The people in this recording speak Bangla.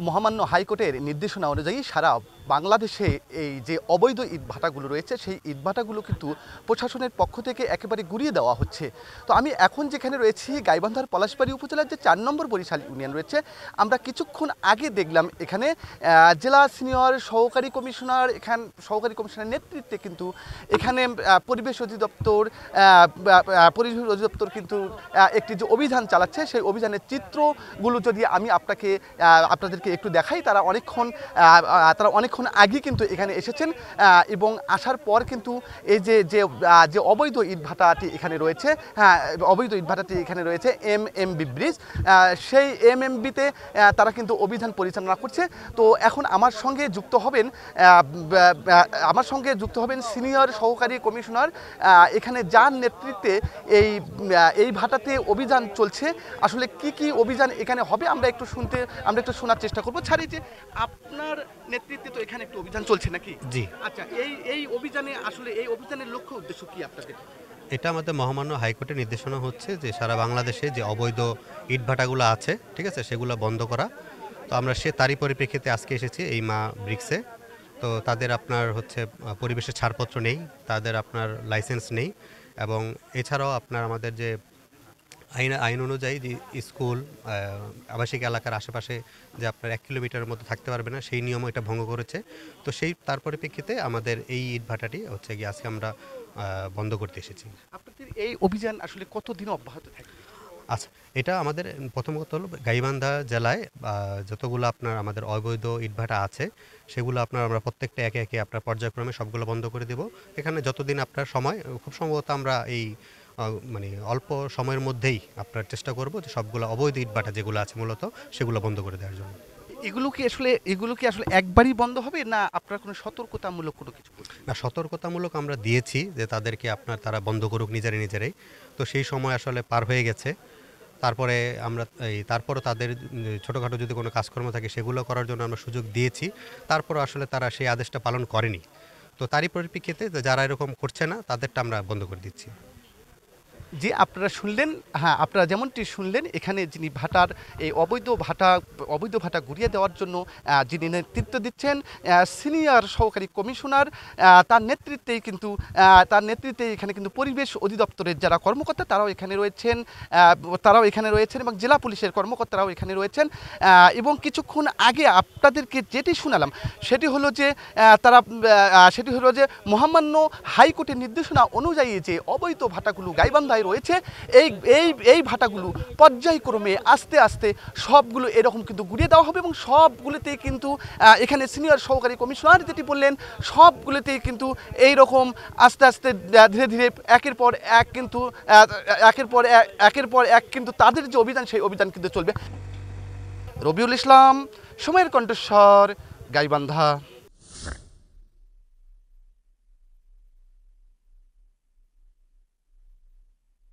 মহামান্য হাইকোর্টের নির্দেশনা অনুযায়ী সারা বাংলাদেশে এই যে অবৈধ ইটভাটাগুলো রয়েছে সেই ইটভাটাগুলো কিন্তু প্রশাসনের পক্ষ থেকে একেবারে গুড়িয়ে দেওয়া হচ্ছে। তো আমি এখন যেখানে রয়েছি গাইবান্ধার পলাশবাড়ি উপজেলার যে 4 নম্বর বরিশাল ইউনিয়ন রয়েছে, আমরা কিছুক্ষণ আগে দেখলাম এখানে জেলা সিনিয়র সহকারী কমিশনার নেতৃত্বে কিন্তু এখানে পরিবেশ অধিদপ্তর কিন্তু একটি যে অভিযান চালাচ্ছে সেই অভিযানের চিত্রগুলো যদি আমি আপনাদেরকে একটু দেখাই। তারা অনেকক্ষণ আগে কিন্তু এখানে এসেছেন এবং আসার পর কিন্তু এই যে অবৈধ ইটভাটাটি এখানে রয়েছে, এমএমবি ব্রিজ, সেই এমএমবিতে তারা কিন্তু অভিযান পরিচালনা করছে। তো এখন আমার সঙ্গে যুক্ত হবেন সিনিয়র সহকারী কমিশনার, এখানে যার নেতৃত্বে এই ভাটাতে অভিযান চলছে। আসলে কি অভিযান এখানে হবে আমরা একটু শোনার চেষ্টা করবো। ছাড়ি যে আপনার নেতৃত্বে তো এখানে একটু অভিযান চলছে নাকি? জি, আচ্ছা, এই অভিযানের লক্ষ্য উদ্দেশ্য কি আপনাদের? এটা আমাদের মহামান্য হাইকোর্টের নির্দেশনা হচ্ছে যে সারা বাংলাদেশে যে অবৈধ ইটভাটাগুলো আছে, ঠিক আছে, সেগুলো বন্ধ করা। তো আমরা তারই পরিপ্রেক্ষিতে আজকে এসেছি এই মা ব্রিক্সে। তো তাদের আপনার হচ্ছে পরিবেশের ছাড়পত্র নেই, তাদের আপনার লাইসেন্স নেই, এবং এছাড়াও আপনার আমাদের যে আইন অনুযায়ী যে স্কুল আবাসিক এলাকার আশেপাশে যে আপনার 1 কিলোমিটারের মধ্যে থাকতে পারবে না, সেই নিয়মও এটা ভঙ্গ করেছে। তো তার পরিপ্রেক্ষিতে আমাদের এই ইটভাটাটি হচ্ছে গিয়ে আজকে আমরা বন্ধ করতে এসেছি। আপনাদের এই অভিযান আসলে কতদিন অব্যাহত থাকবে? আচ্ছা, এটা আমাদের প্রথমত হলো গাইবান্ধা জেলায় যতগুলো আপনার আমাদের অবৈধ ইটভাটা আছে সেগুলো আমরা প্রত্যেকটা একে একে আপনার পর্যায়ক্রমে সবগুলো বন্ধ করে দেব। এখানে যতদিন আপনার সময়, খুব সম্ভবত আমরা এই মানে অল্প সময়ের মধ্যেই আপনার চেষ্টা করব যে সবগুলো অবৈধ ইটভাটা যেগুলো আছে মূলত সেগুলো বন্ধ করে দেওয়ার জন্য। এগুলো কি আসলে একবারই বন্ধ হবে, না আপনারা কোনো সতর্কতামূলক কোনো কিছু করবেন? না, সতর্কতামূলক আমরা দিয়েছি যে তাদেরকে তারা বন্ধ করুক নিজেরাই। তো সেই সময় আসলে পার হয়ে গেছে। তারপরে তারপরও তাদের ছোটোখাটো যদি কোনো কাজকর্ম থাকে সেগুলো করার জন্য আমরা সুযোগ দিয়েছি। তারপরও আসলে তারা সেই আদেশটা পালন করেনি। তো তারই পরিপ্রেক্ষিতে যারা এরকম করছে না তাদেরটা আমরা বন্ধ করে দিচ্ছি। যে আপনারা শুনলেন, হ্যাঁ, আপনারা যেমনটি শুনলেন, এখানে যিনি এই অবৈধ ভাটা গুড়িয়ে দেওয়ার জন্য যিনি নেতৃত্ব দিচ্ছেন সিনিয়র সহকারী কমিশনার, তার নেতৃত্বেই এখানে কিন্তু পরিবেশ অধিদপ্তরের যারা কর্মকর্তা তারাও এখানে রয়েছেন এবং জেলা পুলিশের কর্মকর্তারাও এখানে রয়েছেন। এবং কিছুক্ষণ আগে আপনাদেরকে যেটি শোনালাম সেটি হলো যে মহামান্য হাইকোর্টের নির্দেশনা অনুযায়ী যে অবৈধ ভাটাগুলো গাইবান্ধায় রয়েছে, এই ভাটাগুলো পর্যায়ক্রমে আস্তে আস্তে সবগুলো এরকম কিন্তু গুড়িয়ে দেওয়া হবে এবং সবগুলোতেই কিন্তু এখানে সিনিয়র সহকারী কমিশনার যেটি বললেন, সবগুলোতেই কিন্তু এইরকম আস্তে আস্তে ধীরে ধীরে একের পর এক কিন্তু তাদের যে অভিযান সেই অভিযান কিন্তু চলবে। রবিউল ইসলাম, সময়ের কণ্ঠস্বর, গাইবান্ধা।